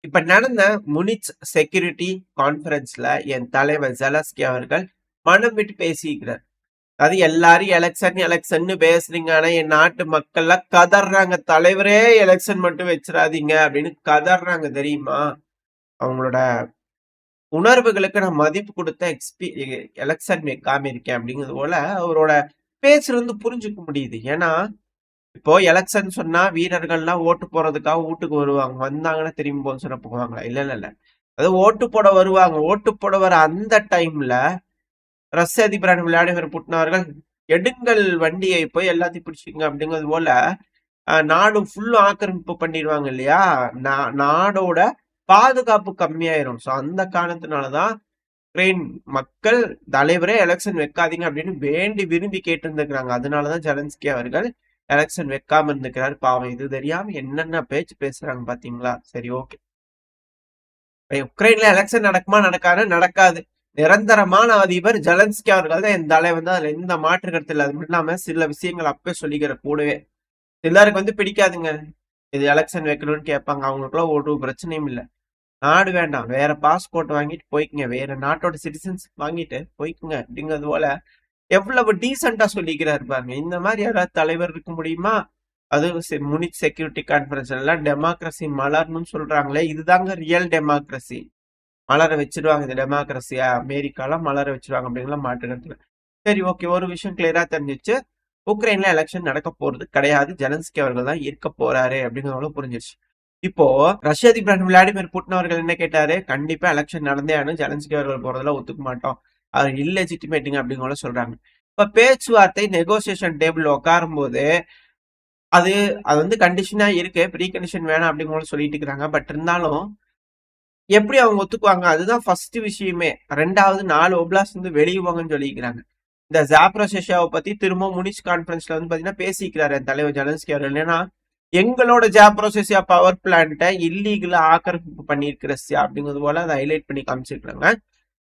இப்ப நடந்த Munich security கான்ஃபரன்ஸ்ல என் தலைவர் ஜெலஸ்கி அவர்கள் மனம் விட்டு பேசிக்கிறார். அது எல்லாரும் எலெக்ஷன் எலெக்ஷன் பேசுறீங்க, ஆனா என் நாட்டு மக்கள்லாம் கதறாங்க. தலைவரே எலெக்ஷன் மட்டும் வச்சிடாதீங்க அப்படின்னு கதறாங்க தெரியுமா? அவங்களோட உணர்வுகளுக்கு நான் மதிப்பு கொடுத்த எலெக்ஷன் வைக்காம இருக்கேன் அப்படிங்கிறது போல அவரோட பேச்சுல இருந்து புரிஞ்சுக்க முடியுது. ஏன்னா இப்போ எலெக்ஷன் சொன்னா வீரர்கள்லாம் ஓட்டு போறதுக்காக வீட்டுக்கு வருவாங்க. வந்தாங்கன்னா திரும்பி போன்னு சொன்ன போவாங்களா? இல்ல இல்ல இல்ல. அது ஓட்டு போட வருவாங்க. ஓட்டு போட வர அந்த டைம்ல ரஷ்ய அதிபரான விளாடிமிர் புட்டின் அவர்கள் எடுங்கள் வண்டியை போய் எல்லாத்தையும் பிடிச்சிங்க அப்படிங்கிறது போல நாடு ஃபுல்லும் ஆக்கிரமிப்பு பண்ணிடுவாங்க இல்லையா? நாடோட பாதுகாப்பு கம்மியாயிரும். ஸோ அந்த காரணத்தினாலதான் உக்ரைன் மக்கள் தலைவரே எலெக்ஷன் வைக்காதீங்க அப்படின்னு வேண்டி விரும்பி கேட்டு இருந்துக்கிறாங்க. அதனாலதான் ஜெலன்ஸ்கி அவர்கள் எலெக்ஷன் வைக்காம இருந்துக்கிறாரு. பாவம், இது தெரியாம என்னென்ன பேச்சு பேசுறாங்க பாத்தீங்களா? சரி, ஓகே. உக்ரைன்ல எலெக்ஷன் நடக்குமா நடக்காது. நிரந்தரமான அதிபர் ஜெலன்ஸ்கி அவர்கள் தான் என் தலை வந்து அதுல எந்த மாற்று கருத்து இல்லை. அது மட்டும் இல்லாம சில விஷயங்கள் அப்பே சொல்லிக்கிற கூடவே எல்லாருக்கு வந்து பிடிக்காதுங்க. இது எலெக்ஷன் வைக்கணும்னு கேட்பாங்க. அவங்களுக்குள்ள ஒரு பிரச்சனையும் இல்லை. நாடு வேண்டாம், வேற பாஸ்போர்ட் வாங்கிட்டு போய்க்குங்க, வேற நாட்டோட சிட்டிசன்ஸ் வாங்கிட்டு போய்க்குங்க அப்படிங்கிறது போல எவ்வளவு டீசெண்டா சொல்லிக்கிறாரு பாருங்க. இந்த மாதிரி யாராவது தலைவர் இருக்க முடியுமா? அது முனிச் செக்யூரிட்டி கான்ஃபரன்ஸ் எல்லாம் டெமோக்ரஸி மலர்னு சொல்றாங்களே, இதுதாங்க ரியல் டெமோக்ரஸி. மலர வச்சிருவாங்க இந்த டெமோக்ரஸியா, அமெரிக்காலாம் மலர வச்சிருவாங்க அப்படிங்கலாம் மாற்றுக்கிறதுல. சரி, ஓகே. ஒரு விஷயம் கிளியரா தெரிஞ்சிச்சு. உக்ரைன்ல எலெக்ஷன் நடக்க போறது கிடையாது. ஜெலன்ஸ்கி அவர்கள் தான் இருக்க போறாரு அப்படிங்கிறவங்களும் புரிஞ்சிருச்சு. இப்போ ரஷ்ய அதிபர் விளாடிமிர் புட்டின் அவர்கள் என்ன கேட்டாரு? கண்டிப்பா எலெக்ஷன் நடந்தே ஆனும், ஜெலன்ஸ்கி அவர்கள் போறதெல்லாம் ஒத்துக்க மாட்டோம், அது இல்லெஜிட்டிமேட்டுங்க அப்படிங்கிற சொல்றாங்க. இப்ப பேச்சுவார்த்தை நெகோசியேஷன் டேபிள் உட்காரும் போது அது அது வந்து கண்டிஷனா இருக்கு, ப்ரீ கண்டிஷன் வேணாம் அப்படிங்கிற சொல்லிட்டு இருக்கிறாங்க. பட் இருந்தாலும் எப்படி அவங்க ஒத்துக்குவாங்க? அதுதான் ஃபர்ஸ்ட் விஷயமே. ரெண்டாவது 4 ஒப்லாஸ்ட் வந்து வெளியுவாங்கன்னு சொல்லிக்கிறாங்க. இந்த ஜாப்ரோசேஷியாவை பத்தி திரும்ப முனிச் கான்ஃபரன்ஸ்ல வந்து பாத்தீங்கன்னா பேசிக்கிறாரு என் தலைவர் ஜெலன்ஸ்கி அவர்கள். ஏன்னா எங்களோட ஜாப்ரோசேஷியா பவர் பிளான்ட்டை இல்லீகலா ஆக்கிரமிப்பு பண்ணியிருக்கிற அப்படிங்கிறது போல அதை ஹைலைட் பண்ணி காமிச்சிருக்காங்க.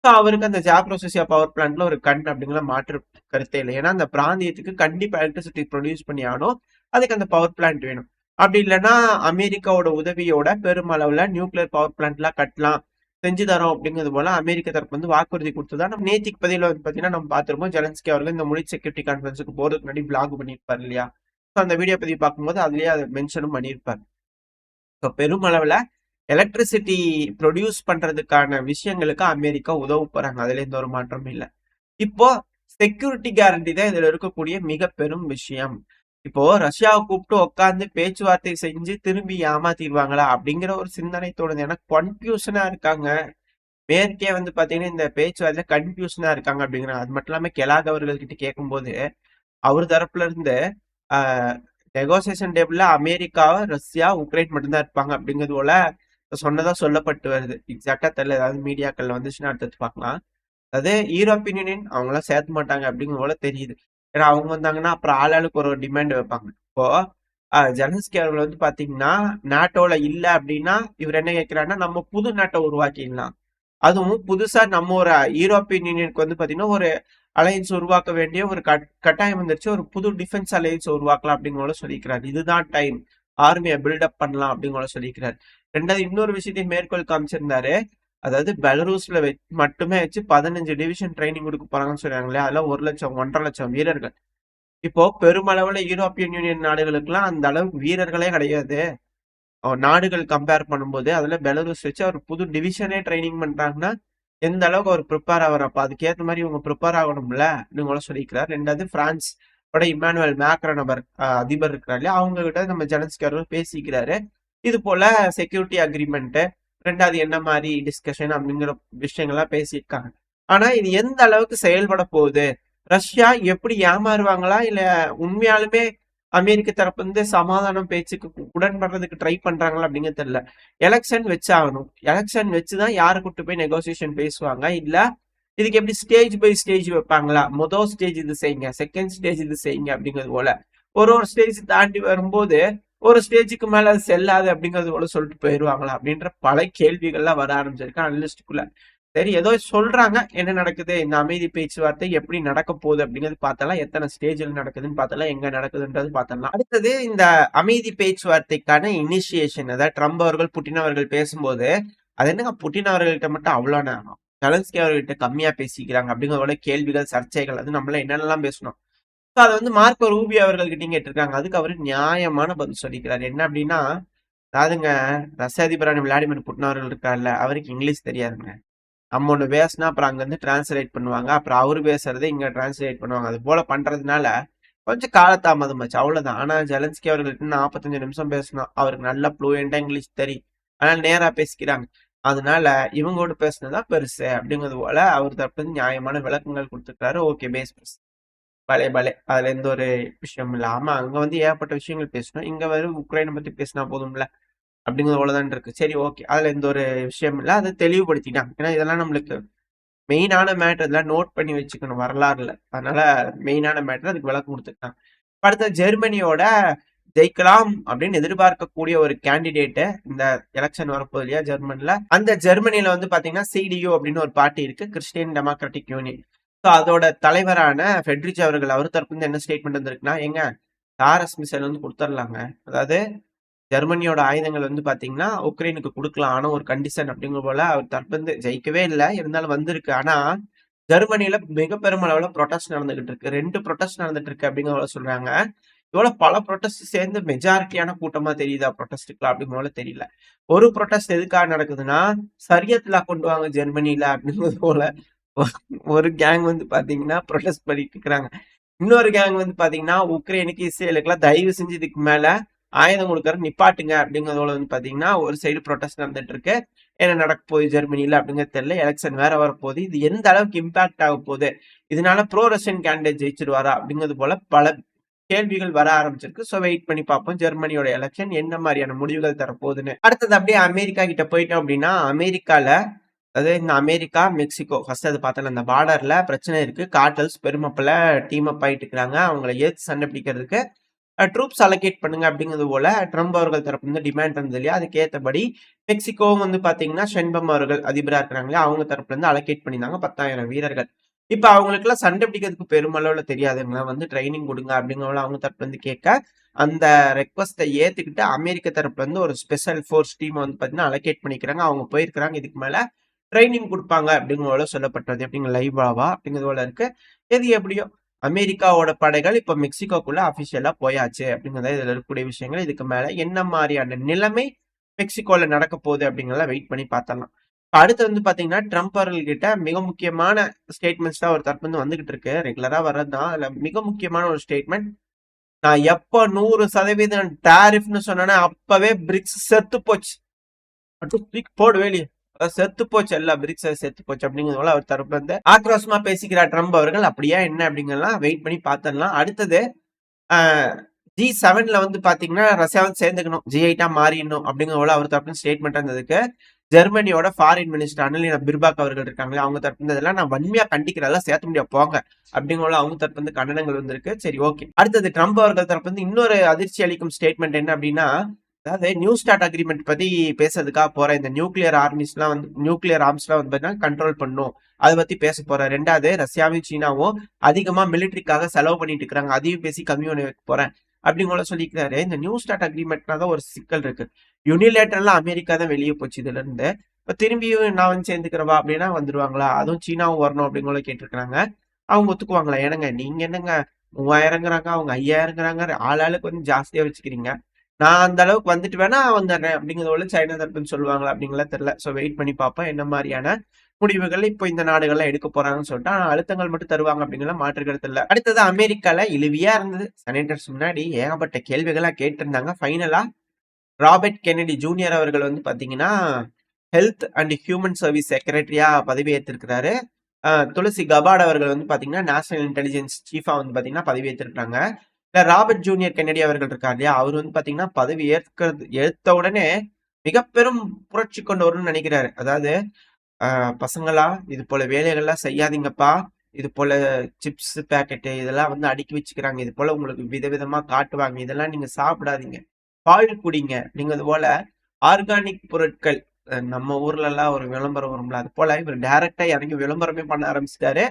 ஸோ அவருக்கு அந்த ஜாப்ரோசேஷியா பவர் பிளான்ட்ல ஒரு கண் அப்படிங்கிற மாற்று கருத்தே இல்லை. ஏன்னா அந்த பிராந்தியத்துக்கு கண்டிப்பா எலக்ட்ரிசிட்டி ப்ரொடியூஸ் பண்ணி ஆகணும். அதுக்கு அந்த பவர் பிளான்ட் வேணும். அப்படி இல்லைன்னா அமெரிக்காவோட உதவியோட பெருமளவுல நியூக்ளியர் பவர் பிளான்ட் எல்லாம் கட்டலாம், செஞ்சு தரோம் அப்படிங்கிறது போல அமெரிக்க தரப்பு வந்து வாக்குறுதி கொடுத்ததா நம்ம நேத்திக்கு பதில வந்து பாத்தீங்கன்னா நம்ம பார்த்திருப்போம். ஜெலன்ஸ்கி அவர்கள் இந்த முனிச் செக்யூரிட்டி கான்ஃபரன்ஸுக்கு போறதுக்கு முன்னாடி பிளாக் பண்ணியிருப்பாரு இல்லையா? அந்த வீடியோ பதிவு பார்க்கும்போது அதுலயே அதை மென்ஷனும் பண்ணியிருப்பாரு. ஸோ பெருமளவுல எலக்ட்ரிசிட்டி ப்ரொடியூஸ் பண்றதுக்கான விஷயங்களுக்கு அமெரிக்கா உதவ போறாங்க. அதுல எந்த ஒரு மாற்றமும் இல்லை. இப்போ செக்யூரிட்டி கேரண்டி தான் இதுல இருக்கக்கூடிய மிக பெரும் விஷயம். இப்போ ரஷ்யாவை கூப்பிட்டு உட்காந்து பேச்சுவார்த்தை செஞ்சு திரும்பி ஏமாத்திடுவாங்களா அப்படிங்கிற ஒரு சிந்தனை தோணுது. ஏன்னா கன்ஃபியூஷனா இருக்காங்க. மேற்கே வந்து பாத்தீங்கன்னா இந்த பேச்சுவார்த்தை கன்ஃபியூஷனா இருக்காங்க அப்படிங்கிறாங்க. அது மட்டும் இல்லாம கெலாக் அவர்கள்கிட்ட கேட்கும்போது அவர் தரப்புல இருந்து நெகோசியேஷன் டேபிள்ல அமெரிக்கா, ரஷ்யா, உக்ரைன் மட்டும்தான் இருப்பாங்க அப்படிங்கிறது போல சொன்னதா சொல்லப்பட்டு வருது. எக்ஸாக்டா தெரியல, ஏதாவது மீடியாக்கள்ல வந்துச்சுன்னா அடுத்து பார்க்கலாம். அதாவது யூரோப்பியன் யூனியன் அவங்களாம் சேர்த்த மாட்டாங்க அப்படிங்கிற போல தெரியுது. ஏன்னா அவங்க வந்தாங்கன்னா அப்புறம் ஆளாளுக்கு ஒரு டிமாண்ட் வைப்பாங்க. இப்போ ஜெலன்ஸ்கி அவர்கள் வந்து பாத்தீங்கன்னா நாட்டோல இல்ல அப்படின்னா இவர் என்ன கேட்கிறாருன்னா நம்ம புது நாட்டை உருவாக்கிடலாம், அதுவும் புதுசா நம்ம ஒரு யூரோப்பியன் யூனியனுக்கு வந்து பாத்தீங்கன்னா ஒரு அலையன்ஸ் உருவாக்க வேண்டிய ஒரு கட்டாயம் வந்துருச்சு. ஒரு புது டிஃபென்ஸ் அலையன்ஸ் உருவாக்கலாம் அப்படிங்கிற சொல்லிக்கிறார். இதுதான் டைம், ஆர்மியை பில்டப் பண்ணலாம் அப்படிங்கிற சொல்லிக்கிறார். ரெண்டாவது இன்னொரு விஷயத்தையும் மேற்கோள் காமிச்சிருந்தாரு. அதாவது பெலரூஸ்ல மட்டுமே வச்சு 15 டிவிஷன் ட்ரைனிங் கொடுக்க போறாங்கன்னு சொல்றாங்களே, அதெல்லாம் 1 லட்சம் 1.5 லட்சம் வீரர்கள். இப்போ பெருமளவுல யூரோப்பியன் யூனியன் நாடுகளுக்குலாம் அந்த அளவுக்கு வீரர்களே கிடையாது. நாடுகள் கம்பேர் பண்ணும்போது அதுல பெலரூஸ் வச்சு அவர் புது டிவிஷனே ட்ரைனிங் பண்றாங்கன்னா எந்த அளவுக்கு அவர் ப்ரிப்பேர் ஆகிறார். அப்ப அதுக்கேற்ற மாதிரி இவங்க ப்ரிப்பேர் ஆகணும்ல நீங்க சொல்லிக்கிறார். ரெண்டாவது பிரான்ஸ் இமானுவேல் மேக்ரன் அதிபர் இருக்கிறாரு இல்லையா, அவங்க கிட்ட நம்ம ஜெலன்ஸ்கி அவர்கள் பேசிக்கிறாரு. இது போல செக்யூரிட்டி அக்ரிமெண்ட், ரெண்டாவது என்ன மாதிரி டிஸ்கஷன் அப்படிங்கிற விஷயங்கள்லாம் பேசியிருக்காங்க. ஆனா இது எந்த அளவுக்கு செயல்பட போகுது, ரஷ்யா எப்படி ஏமாறுவாங்களா இல்ல உண்மையாலுமே அமெரிக்க தரப்பு வந்து சமாதானம் பேச்சுக்கு உடன்படுறதுக்கு ட்ரை பண்றாங்களா அப்படிங்கிறது தெரியல. எலெக்ஷன் வச்சாகணும். எலெக்ஷன் வச்சுதான் யாரு கூட்டு போய் நெகோசியேஷன் பேசுவாங்க. இல்ல இதுக்கு எப்படி ஸ்டேஜ் பை ஸ்டேஜ் வைப்பாங்களா, முதல் ஸ்டேஜ் இது செய்யுங்க, செகண்ட் ஸ்டேஜ் இது செய்யுங்க அப்படிங்கிறது போல ஒரு ஸ்டேஜ் தாண்டி வரும்போது ஒரு ஸ்டேஜுக்கு மேல அது செல்லாது அப்படிங்கிறது போல சொல்லிட்டு போயிடுவாங்களா அப்படின்ற பல கேள்விகள்லாம் வர ஆரம்பிச்சிருக்கு அனலிஸ்டுக்குள்ள. சரி ஏதோ சொல்றாங்க. என்ன நடக்குது? இந்த அமைதி பேச்சுவார்த்தை எப்படி நடக்க போகுது அப்படிங்கிறது பார்த்தலாம். எத்தனை ஸ்டேஜ்ல நடக்குதுன்னு பார்த்தலாம். எங்க நடக்குதுன்றது பார்த்தலாம். அடுத்தது இந்த அமைதி பேச்சுவார்த்தைக்கான இனிஷியேஷன். அதாவது ட்ரம்ப் அவர்கள், புட்டின் அவர்கள் பேசும்போது, அது என்னங்க புட்டின் அவர்கள்ட்ட மட்டும் அவ்வளோ நேரம், ஜெலன்ஸ்கி அவர்கள்ட்ட கம்மியா பேசிக்கிறாங்க அப்படிங்கிறதோட கேள்விகள், சர்ச்சைகள் அது நம்மள என்னென்னலாம் பேசணும். அதை வந்து மார்க்கோ ரூபியோ அவர்கள்கிட்டயும் கேட்டிருக்காங்க. அதுக்கு அவரு நியாயமான பதில் சொல்லிக்கிறார். என்ன அப்படின்னா, அதாவதுங்க ரஷ்ய அதிபரான விளாடிமிர் புட்டின் அவர்கள் இருக்கார்ல, அவருக்கு இங்கிலீஷ் தெரியாதுங்க. நம்ம ஒண்ணு பேசினா அப்புறம் அங்க இருந்து டிரான்ஸ்லேட் பண்ணுவாங்க. அப்புறம் அவரு பேசுறதை இங்க டிரான்ஸ்லேட் பண்ணுவாங்க. அது போல பண்றதுனால கொஞ்சம் காலதாமதம் ஆச்சு, அவ்வளவுதான். ஆனா ஜெலன்ஸ்கி அவர்களுக்கு 45 நிமிஷம் பேசணும். அவருக்கு நல்லா ஃப்ளூயண்டா இங்கிலீஷ் தெரியும். அதனால நேரா பேசிக்கிறாங்க. அதனால இவங்களோட பேசுனதுதான் பெருசு அப்படிங்கிறது போல அவர் தரப்பு நியாயமான விளக்கங்கள் கொடுத்துருக்காரு. ஓகே பேஸ் பேஸ் பலே பலே அதுல எந்த ஒரு விஷயம் இல்ல. ஆமா அங்க வந்து ஏகப்பட்ட விஷயங்கள் பேசணும். இங்க வெறும் உக்ரைனை பத்தி பேசினா போதும்ல அப்படிங்கிறது போலதான் இருக்கு. சரி ஓகே அதுல எந்த ஒரு விஷயம் இல்ல. அதை தெளிவுபடுத்திட்டாங்க. ஏன்னா இதெல்லாம் நம்மளுக்கு மெயினான மேட்டர் இதெல்லாம் நோட் பண்ணி வச்சுக்கணும் வரலாறுல. அதனால மெயினான மேட்டர் அதுக்கு விளக்கம் கொடுத்துருக்காங்க. அடுத்த ஜெர்மனியோட ஜெயிக்கலாம் அப்படின்னு எதிர்பார்க்கக்கூடிய ஒரு கேண்டிடேட் இந்த எலெக்ஷன் வரப்போகுது இல்லையா ஜெர்மன்ல. அந்த ஜெர்மனில வந்து பாத்தீங்கன்னா சிடியு அப்படின்னு ஒரு பார்ட்டி இருக்கு, கிறிஸ்டியன் டெமோக்ராட்டிக் யூனியன். ஸோ அதோட தலைவரான ஃபெட்ரிச் அவர்கள் அவர் தரப்பு வந்து என்ன ஸ்டேட்மெண்ட் வந்திருக்குன்னா, எங்க தாரஸ் மிசைல் வந்து கொடுத்துடலாங்க. அதாவது ஜெர்மனியோட ஆயுதங்கள் வந்து பாத்தீங்கன்னா உக்ரைனுக்கு கொடுக்கலாம், ஆனா ஒரு கண்டிஷன் அப்படிங்கிற போல அவர் தரப்பு வந்து ஜெயிக்கவே இல்லை, இருந்தாலும் வந்திருக்கு. ஆனா ஜெர்மனியில மிக பெருமளவுல ப்ரொட்டஸ்ட் நடந்துகிட்டு இருக்கு. 2 ப்ரொட்டஸ்ட் நடந்துட்டு இருக்கு அப்படிங்கிற சொல்றாங்க. இவ்வளவு பல ப்ரொட்டஸ்ட் சேர்ந்து மெஜாரிட்டியான கூட்டமா தெரியுதா ப்ரொட்டஸ்டுக்கு அப்படிங்கிற போல தெரியல. ஒரு ப்ரொட்டஸ்ட் எதுக்காக நடக்குதுன்னா, சரியத் லா கொண்டு வாங்க ஜெர்மனியில அப்படிங்கிறது போல ஒரு கேங் வந்து பாத்தீங்கன்னா ப்ரொட்டஸ்ட் பண்ணிட்டு இருக்காங்க. இன்னொரு கேங் வந்து பாத்தீங்கன்னா உக்ரைனுக்கு இஸ்ரேலுக்குலாம் தயவு செஞ்சு இதுக்கு மேல ஆயுதம் கொடுக்கற நிப்பாட்டுங்க அப்படிங்கறதோட வந்து பாத்தீங்கன்னா ஒரு சைடு ப்ரொட்டஸ்ட் நடந்துட்டு இருக்கு. என்ன நடக்க போகுது ஜெர்மனியில அப்படிங்கிறது தெரியல. எலெக்ஷன் வேற வரப்போகுது. இது எந்த அளவுக்கு இம்பாக்ட் ஆக போகுது, இதனால ப்ரோ ரஷ்யன் கேண்டிடேட் ஜெயிச்சிருவாரா அப்படிங்கிறது போல பல கேள்விகள் வர ஆரம்பிச்சிருக்கு. சோ வெயிட் பண்ணி பார்ப்போம் ஜெர்மனியோட எலெக்ஷன் என்ன மாதிரியான முடிவுகள் தரப்போகுதுன்னு. அடுத்தது அப்படியே அமெரிக்கா கிட்ட போயிட்டோம் அப்படின்னா, அமெரிக்கால அதாவது இந்த அமெரிக்கா மெக்சிகோ ஃபர்ஸ்ட் அது பார்த்தோம். அந்த பார்டர்ல பிரச்சனை இருக்கு. கார்டல்ஸ் பெருமப்பல டீம் அப் ஆயிட்டு இருக்காங்க. அவங்களை ஏத்து சண்டை பிடிக்கிறதுக்கு ட்ரூப்ஸ் அலோகேட் பண்ணுங்க அப்படிங்கிறது போல ட்ரம்ப் அவர்கள் தரப்பு வந்து டிமாண்ட் இருந்தது இல்லையா, அதுக்கு ஏற்றபடி மெக்சிகோவும் வந்து பாத்தீங்கன்னா ஷென்பம் அவர்கள் அதிபரா இருக்கிறாங்களே அவங்க தரப்புல இருந்து அலோகேட் பண்ணியிருந்தாங்க 10,000 வீரர்கள். இப்ப அவங்களுக்கு எல்லாம் சண்டை பிடிக்கிறதுக்கு பெருமளவுல தெரியாதுங்களா, வந்து ட்ரைனிங் கொடுங்க அப்படிங்கிற அவங்க தரப்புல இருந்து கேட்க, அந்த ரெக்வஸ்ட்டை ஏத்துக்கிட்டு அமெரிக்க தரப்புல இருந்து ஒரு ஸ்பெஷல் ஃபோர்ஸ் டீம் வந்து பாத்தீங்கன்னா அலோகேட் பண்ணிக்கிறாங்க. அவங்க போயிருக்கிறாங்க. இதுக்கு மேல ட்ரைனிங் கொடுப்பாங்க அப்படிங்கிற சொல்லப்பட்டது. எப்படிங்க லைவாவா அப்படிங்கிறது போல இருக்கு. எது எப்படியோ அமெரிக்காவோட படைகள் இப்ப மெக்சிகோக்குள்ள அபிஷியலா போயாச்சு அப்படிங்கறத இதுல இருக்கக்கூடிய விஷயங்கள். இதுக்கு மேல என்ன மாதிரியான நிலைமை மெக்சிகோல நடக்க போகுது அப்படிங்கறத வெயிட் பண்ணி பார்த்தலாம். அடுத்து வந்து பாத்தீங்கன்னா ட்ரம்ப் அவர்கள் கிட்ட மிக முக்கியமான ஸ்டேட்மெண்ட்ஸ் தான் ஒரு தரப்பு வந்து வந்துகிட்டு இருக்கு. ரெகுலரா வர்றதுதான். அதுல மிக முக்கியமான ஒரு ஸ்டேட்மெண்ட், நான் எப்ப 100% டாரிஃப்னு சொன்னேன்னா அப்பவே பிரிக்ஸ் செத்து போச்சு, போடு வெளியே, செத்து போச்சு, எல்லா பிரிக்ஸ் செத்து போச்சு அப்படிங்கிறதுனால அவர் தரப்புல இருந்து ஆக்ரோஷமா பேசிக்கிறார் ட்ரம்ப் அவர்கள். அப்படியா என்ன அப்படிங்கலாம் வெயிட் பண்ணி பார்த்தரலாம். அடுத்தது G7ல வந்து பாத்தீங்கன்னா ரஷ்யாவும் சேர்ந்துக்கணும், G8 மாறிடணும் அப்படிங்கிற அவர் தரப்பு ஸ்டேட்மெண்ட் இருந்ததுக்கு ஜெர்மனியோட ஃபாரின் மினிஸ்டர் அன்னலினா பிர்பாக் அவர்கள் இருக்காங்களே அவங்க தரப்பு இதெல்லாம் நான் வன்மையா கண்டிக்கிறதெல்லாம் சேர்த்த முடியாது போங்க அப்படிங்கிற அவங்க தரப்பு வந்து கண்டனங்கள் வந்திருக்கு. சரி ஓகே. அடுத்தது ட்ரம்ப் அவர்கள் தரப்பு வந்து இன்னொரு அதிர்ச்சி அளிக்கும் ஸ்டேட்மெண்ட் என்ன அப்படின்னா, அதாவது நியூ ஸ்டார்ட் அக்ரிமெண்ட் பத்தி பேசுறதுக்காக போற இந்த நியூக்ளியர் ஆர்மிஸ்லாம் வந்து நியூக்ளியர் ஆர்ம்ஸ்லாம் வந்து பாத்தீங்கன்னா கண்ட்ரோல் பண்ணும், அதை பத்தி பேச போறேன். ரெண்டாவது ரஷ்யாவும் சீனாவும் அதிகமா மிலிட்டரிக்காக செலவு பண்ணிட்டு இருக்காங்க, அதையும் பேசி கம்மி பண்ணி வைக்க போறேன் அப்படிங்கிற சொல்லிக்கிறாரு. இந்த நியூ ஸ்டார்ட் அக்ரிமெண்ட்னா தான் ஒரு சிக்கல் இருக்கு. யூனிலேட்டரலா அமெரிக்கா தான் வெளியே போச்சு இதுல இருந்து. இப்ப திரும்பியும் நான் வந்து சேர்ந்துக்கிறவா அப்படின்னா வந்துருவாங்களா, அதுவும் சீனாவும் வரணும் அப்படிங்கிற கேட்டிருக்காங்க. அவங்க ஒத்துக்குவாங்களா? ஏனங்க நீங்க என்னங்க 3000ங்கிறாங்க, அவங்க 5000ங்கிறாங்க, ஆளாளுக்கு வந்து ஜாஸ்தியா வச்சுக்கிறீங்க, நான் அந்த அளவுக்கு வந்துட்டு வேணா வந்துடுறேன் அப்படிங்கிறத சைனா தரப்புன்னு சொல்லுவாங்களா அப்படிங்களா தெரியல. சோ வெயிட் பண்ணி பார்ப்போம் என்ன மாதிரியான முடிவுகள் இப்போ இந்த நாடுகள்லாம் எடுக்க போறாங்கன்னு சொல்லிட்டு. ஆனா அழுத்தங்கள் மட்டும் தருவாங்க அப்படிங்கிற மாற்று கருத்து இல்ல. அடுத்தது அமெரிக்கால இழுவியா இருந்தது. செனட்டர்ஸ் முன்னாடி ஏகப்பட்ட கேள்விகளா கேட்டிருந்தாங்க. ஃபைனலா ராபர்ட் கென்னடி ஜூனியர் அவர்கள் வந்து பாத்தீங்கன்னா ஹெல்த் அண்ட் ஹியூமன் சர்வீஸ் செக்ரட்டரியா பதவி ஏற்றிருக்கிறாரு. துளசி கபாட் அவர்கள் வந்து பாத்தீங்கன்னா நேஷனல் இன்டெலிஜென்ஸ் சீஃபா வந்து பாத்தீங்கன்னா பதவி ஏற்றிருக்காங்க. ராபர்ட் ஜூனியர் கென்னடி அவர்கள் இருக்கார் இல்லையா, அவர் வந்து பாத்தீங்கன்னா பதவி ஏற்ற உடனே மிக பெரும் புரட்சி கொண்டு வரும்னு நினைக்கிறாரு. அதாவது பசங்களா இது போல வேலைகள்லாம் செய்யாதீங்கப்பா, இது போல சிப்ஸ் பேக்கெட்டு இதெல்லாம் வந்து அடுக்கி வச்சுக்கிறாங்க, இது போல உங்களுக்கு விதவிதமா காட்டுவாங்க, இதெல்லாம் நீங்க சாப்பிடாதீங்க, பால் குடிங்க அப்படிங்கிறது போல ஆர்கானிக் பொருட்கள் நம்ம ஊர்ல எல்லாம் ஒரு விளம்பரம் வரும்ல, அது போல இவர் டைரக்டா இறங்கி விளம்பரமே பண்ண ஆரம்பிச்சிட்டாரு.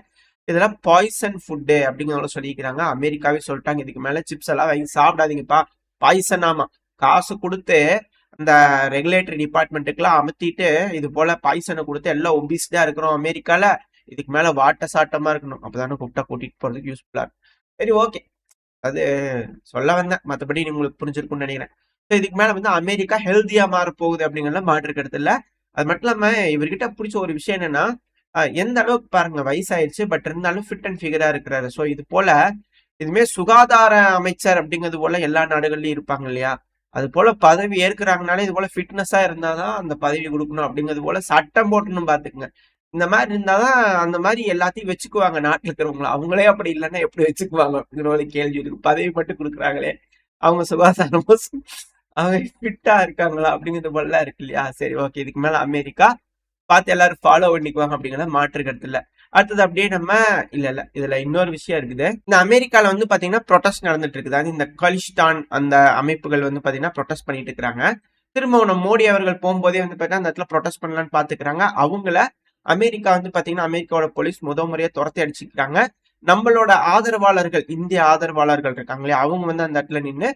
இதெல்லாம் பாய்சன் ஃபுட்டு அப்படிங்கிறத சொல்லிக்கிறாங்க. அமெரிக்காவே சொல்லிட்டாங்க, இதுக்கு மேல சிப்ஸ் எல்லாம் வாங்கி சாப்பிடாதீங்கப்பா, பாய்சன். ஆமா, காசு கொடுத்து அந்த ரெகுலேட்டரி டிபார்ட்மெண்ட்டுக்கெல்லாம் அமுத்திட்டு இது போல பாய்சனை கொடுத்து எல்லாம் ஒபிஸ்டா இருக்கிறோம் அமெரிக்கால, இதுக்கு மேல வாட்ட சாட்டமா இருக்கணும், அப்பதானே கூப்பிட்டா கூட்டிட்டு போறதுக்கு யூஸ்ஃபுல்லா இருக்கும். சரி, ஓகே, அது சொல்ல வந்தேன், மற்றபடி உங்களுக்கு புரிஞ்சிருக்கும்னு நினைக்கிறேன். இதுக்கு மேல வந்து அமெரிக்கா ஹெல்த்தியா மாற போகுது அப்படிங்கறத மாற்றிருக்கிறது இல்ல. அது மட்டும் இல்லாம இவர்கிட்ட பிடிச்ச ஒரு விஷயம் என்னன்னா, எந்த அளவுக்கு பாருங்க வயசாயிருச்சு, பட் இருந்தாலும் ஃபிட் அண்ட் ஃபிகரா இருக்கிறாரு. ஸோ இது போல இதுமே சுகாதார அமைச்சர் அப்படிங்கிறது போல எல்லா நாடுகள்லயும் இருப்பாங்க இல்லையா, அது போல பதவி ஏற்கிறாங்கனாலே இது போல ஃபிட்னஸா இருந்தாதான் அந்த பதவி கொடுக்கணும் அப்படிங்கிறது போல சட்டம் போட்டணும் பாத்துக்குங்க. இந்த மாதிரி இருந்தாதான் அந்த மாதிரி எல்லாத்தையும் வச்சுக்குவாங்க நாட்டுல இருக்கிறவங்கள. அவங்களே அப்படி இல்லைன்னா எப்படி வச்சுக்குவாங்க அப்படிங்கிற ஒரு கேள்வி இருக்கு. பதவி மட்டும் கொடுக்குறாங்களே, அவங்க சுகாதாரமும் அவங்க ஃபிட்டா இருக்காங்களா அப்படிங்கிறது போல இருக்கு இல்லையா. சரி, ஓகே, இதுக்கு மேல அமெரிக்கா பார்த்து எல்லாரும் ஃபாலோ பண்ணிக்குவாங்க அப்படிங்கிறத மாற்றுக்கிறது இல்ல. அடுத்தது அப்படியே நம்ம இல்ல இதுல இன்னொரு விஷயம் இருக்குது. இந்த அமெரிக்கால வந்து பாத்தீங்கன்னா ப்ரொடெஸ்ட் நடந்துட்டு இருக்குது. அது இந்த கலிஸ்தான் அந்த அமைப்புகள் வந்து பாத்தீங்கன்னா ப்ரொடெஸ்ட் பண்ணிட்டு இருக்காங்க. திரும்ப நம்ம மோடி அவர்கள் போகும்போதே வந்து பாத்தீங்கன்னா அந்த இடத்துல ப்ரொடெஸ்ட் பண்ணலான்னு பாத்துக்கிறாங்க. அவங்கள அமெரிக்கா வந்து பாத்தீங்கன்னா அமெரிக்காவோட போலீஸ் முறையா துரத்தி அடிச்சுக்கிறாங்க. நம்மளோட ஆதரவாளர்கள், இந்திய ஆதரவாளர்கள் இருக்காங்களே, அவங்க வந்து அந்த இடத்துல நின்று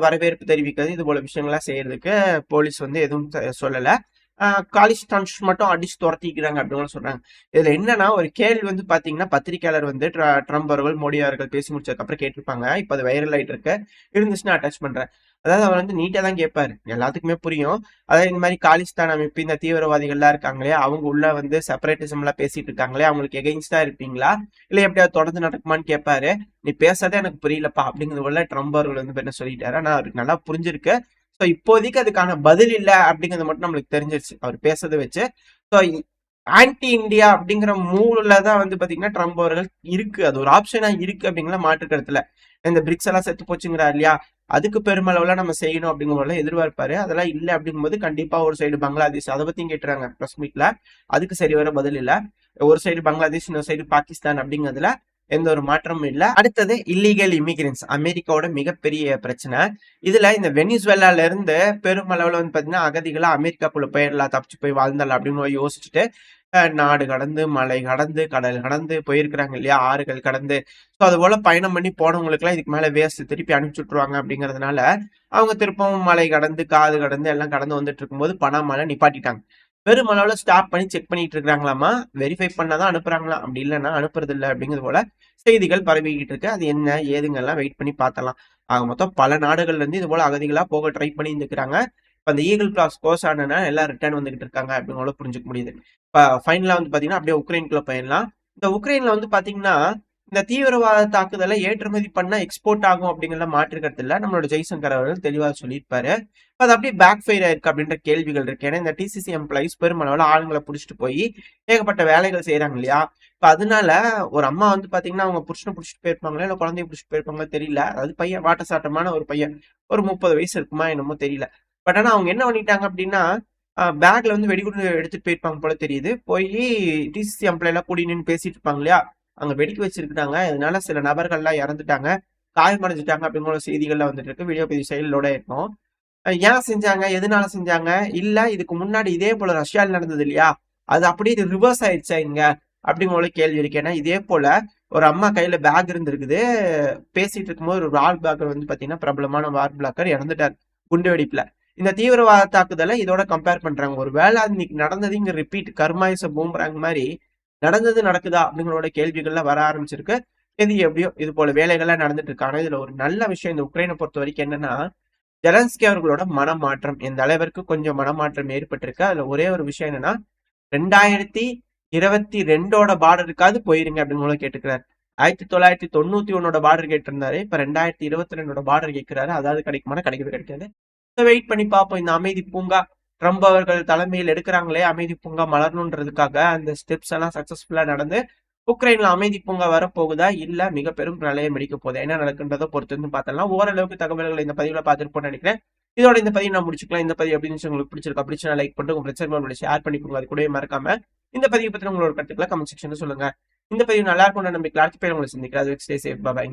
வரவேற்பு தெரிவிக்கிறது, இது போல விஷயங்கள்லாம் செய்யறதுக்கு போலீஸ் வந்து எதுவும் சொல்லல. காலிஸ்டான்ஸ் மட்டும் அடிச்சு துரத்திக்கிறாங்க அப்படின்னு சொல்றாங்க. இதுல என்னன்னா ஒரு கேள்வி வந்து பாத்தீங்கன்னா, பத்திரிகையாளர் வந்து ட்ரம்ப் அவர்கள் மோடி அவர்கள் பேசி முடிச்சதுக்கு அப்புறம் கேட்டிருப்பாங்க. இப்ப அது வைரல் ஆயிட்டு இருக்கு, இருந்துச்சுன்னா அட்டாச் பண்றேன். அதாவது அவர் வந்து நீட்டா தான் கேட்பாரு, எல்லாத்துக்குமே புரியும். அதாவது இந்த மாதிரி காலிஸ்தான் அமைப்பு, இந்த தீவிரவாதிகள்லாம் இருக்காங்களே, அவங்க உள்ள வந்து செப்பரேட்டிசம் எல்லாம் பேசிட்டு இருக்காங்களே, அவங்களுக்கு எகெயின்ஸ்டா இருப்பீங்களா இல்ல எப்படியாவது தொடர்ந்து நடக்குமான்னு கேட்பாரு. நீ பேசாதே எனக்கு புரியலப்பா அப்படிங்கிறது போல ட்ரம்ப் அவர்கள் வந்து என்ன சொல்லிட்டாரு. ஆனா அவருக்கு நல்லா புரிஞ்சிருக்கு. ஸோ இப்போதைக்கு அதுக்கான பதில் இல்லை அப்படிங்கிறது மட்டும் நம்மளுக்கு தெரிஞ்சிருச்சு அவர் பேசுறதை வச்சு. ஸோ ஆன்டி இந்தியா அப்படிங்கிற மூல தான் வந்து பாத்தீங்கன்னா ட்ரம்ப் அவர்கள் இருக்கு, அது ஒரு ஆப்ஷனா இருக்கு அப்படிங்கிற மாற்று கருத்துல. இந்த பிரிக்ஸ் எல்லாம் செத்து போச்சுங்கிறா இல்லையா, அதுக்கு பெருமளவுல நம்ம செய்யணும் அப்படிங்கிற எதிர்பார்ப்பாரு. அதெல்லாம் இல்லை அப்படிங்கும்போது கண்டிப்பா ஒரு சைடு பங்களாதேஷ், அதை பத்தியும் கேட்டுறாங்க பிரஸ் மீட்ல, அதுக்கு சரி வர பதில் இல்ல. ஒரு சைடு பங்களாதேஷ், இன்னொரு சைடு பாகிஸ்தான் அப்படிங்கிறதுல எந்த ஒரு மாற்றமும் இல்ல. அடுத்தது இல்லீகல் இமிகிரன்ஸ், அமெரிக்காவோட மிகப்பெரிய பிரச்சனை. இதுல இந்த வெனிசுவேலால இருந்து பெருமளவுல வந்து பாத்தீங்கன்னா அகதிகளா அமெரிக்காக்குள்ள போயிடலாம், தப்பிச்சு போய் வாழ்ந்துடலாம் அப்படின்னு யோசிச்சுட்டு நாடு கடந்து, மலை கடந்து, கடல் கடந்து போயிருக்கிறாங்க இல்லையா, ஆறுகள் கடந்து. ஸோ அது போல பயணம் பண்ணி போனவங்களுக்கு எல்லாம் இதுக்கு மேல வேஸ்ட் திருப்பி அனுப்பிச்சு விட்டுருவாங்க அப்படிங்கறதுனால அவங்க திருப்பவும் மலை கடந்து, காது கடந்து எல்லாம் கடந்து வந்துட்டு இருக்கும்போது பனாமால நிப்பாட்டிட்டாங்க. பெருமளவுல ஸ்டாப் பண்ணி செக் பண்ணிட்டு இருக்காங்களாமா, வெரிஃபை பண்ணாதான் அனுப்புறாங்களா, அப்படி இல்லைன்னா அனுப்புறது இல்லை அப்படிங்கிறது போல செய்திகள் பரவிக்கிட்டு இருக்கு. அது என்ன ஏதுங்கெல்லாம் வெயிட் பண்ணி பார்த்தலாம். ஆக மொத்தம் பல நாடுகள்ல இருந்து இது போல அகதிகளா போக ட்ரை பண்ணி இருந்துக்கிறாங்க. இப்ப அந்த ஈகிள் கிளாஸ் கோர்ஸ் ஆனா எல்லாம் ரிட்டர்ன் வந்துகிட்டு இருக்காங்க அப்படின்னு புரிஞ்சுக்க முடியுது. இப்ப ஃபைனலா வந்து பாத்தீங்கன்னா அப்படியே உக்ரைனுக்குள்ள போயிடலாம். இந்த உக்ரைன்ல வந்து பாத்தீங்கன்னா இந்த தீவிரவாத தாக்குதலை ஏற்றுமதி பண்ணா எக்ஸ்போர்ட் ஆகும் அப்படிங்கிற மாற்றுக்கிறது இல்ல, நம்மளோட ஜெய்சங்கர் அவர்கள் தெளிவா சொல்லியிருப்பாரு. அது அப்படியே பேக் ஃபயர் ஆயிருக்கு அப்படின்ற கேள்விகள் இருக்கு. ஏன்னா இந்த டிசிசி எம்ப்ளாயிஸ் பெருமளவுல ஆளுங்களை புடிச்சிட்டு போய் ஏகப்பட்ட வேலைகள் செய்யறாங்க இல்லையா. இப்ப அதனால ஒரு அம்மா வந்து பாத்தீங்கன்னா அவங்க புருஷனை புடிச்சிட்டு போயிருப்பாங்களா இல்ல குழந்தைய புடிச்சிட்டு போயிருப்பாங்களா தெரியல. அதாவது பையன் வாட்ட சாட்டமான ஒரு பையன், ஒரு 30 வயசு இருக்குமா என்னமோ தெரியல. பட் ஆனா அவங்க என்ன பண்ணிட்டாங்க அப்படின்னா பேக்ல வந்து வெடிகுண்டு எடுத்துட்டு போயிருப்பாங்க போல தெரியுது. போய் டிசிசி எம்ப்ளாய் எல்லாம் கூடி நின்று பேசிட்டு இருப்பாங்க இல்லையா, அங்க வெடிக்க வச்சிருக்காங்க. இதனால சில நபர்கள்லாம் இறந்துட்டாங்க, காயமடைஞ்சிட்டாங்க அப்படிங்கிற செய்திகள்லாம் வந்துட்டு இருக்கு. வீடியோ பதிவு செயலோட இருக்கும். ஏன் செஞ்சாங்க, எதனால செஞ்சாங்க, இல்ல இதுக்கு முன்னாடி இதே போல ரஷ்யாவில் நடந்தது இல்லையா, அது அப்படியே ரிவர்ஸ் ஆயிடுச்சா இங்க அப்படிங்கிற கேள்வி இருக்கு. ஏன்னா இதே போல ஒரு அம்மா கையில பேக் இருந்திருக்குது, பேசிட்டு இருக்கும்போது ஒரு வால் பிளாக்கர் வந்து பாத்தீங்கன்னா பிரபலமான வால் பிளாக்கர் இறந்துட்டார் குண்டு வெடிப்புல. இந்த தீவிரவாத தாக்குதலை இதோட கம்பேர் பண்றாங்க. ஒரு வேலை இன்னைக்கு நடந்தது இங்க ரிப்பீட் கர்மாயிச பூம்புறாங்க மாதிரி நடந்தது நடக்குதா அப்படிங்களோட கேள்விகள்லாம் வர ஆரம்பிச்சிருக்கு. இது எப்படியோ இது போல வேலைகள்லாம் நடந்துட்டு இருக்கு. ஆனா இதுல ஒரு நல்ல விஷயம் இந்த உக்ரைனை பொறுத்த வரைக்கும் என்னன்னா, ஜெலன்ஸ்கி அவர்களோட மனமாற்றம், இந்த அளவிற்கு கொஞ்சம் மனமாற்றம் ஏற்பட்டிருக்கு. அதுல ஒரே ஒரு விஷயம் என்னன்னா, 2022 பார்டருக்காவது போயிருங்க அப்படின்னு கேட்டுக்கிறாரு. 1991 பார்டர் கேட்டிருந்தாரு, இப்ப 2022 பார்டர் கேட்கிறாரு. அதாவது கிடைக்குமானா கிடைக்கவே கிடைக்காது. வெயிட் பண்ணி பார்ப்போம். இந்த அமைதி பூங்கா ட்ரம்ப் அவர்கள் தலைமையில் எடுக்கிறாங்களே, அமைதி பூங்கா மலரணுன்றதுக்காக அந்த ஸ்டெப்ஸ் எல்லாம் சக்சஸ்ஃபுல்லா நடந்து உக்ரைன்ல அமைதி பூங்கா வரப்போகுதா இல்ல மிக பெரும் பிரளயம் அடிக்க போகுதா, என்ன நடக்குன்றதை பொறுத்து வந்து பார்த்தலாம். ஓரளவுக்கு தகவல்களை இந்த பதிவுல பார்த்துருப்போம்னு நினைக்கிறேன். இதோட இந்த பதிவு நான் முடிச்சுக்கலாம். இந்த பதிவு அப்படின்னு உங்களுக்கு பிடிச்சிருக்கா, பிடிச்சா லைக் பண்ணிட்டு உங்க பிரச்சனை ஷேர் பண்ணிக்கோங்க. அது கூடவே மறக்காம இந்த பதிவு பத்தி உங்களோட கருத்துக்களை கமெண்ட் செக்ஷன்ல சொல்லுங்க. இந்த பதிவு நல்லா இருக்கும் நம்பிக்கை அடுத்த பேர் உங்களை சந்திக்கிறேன். அது ஸ்டே சேஃப், பை.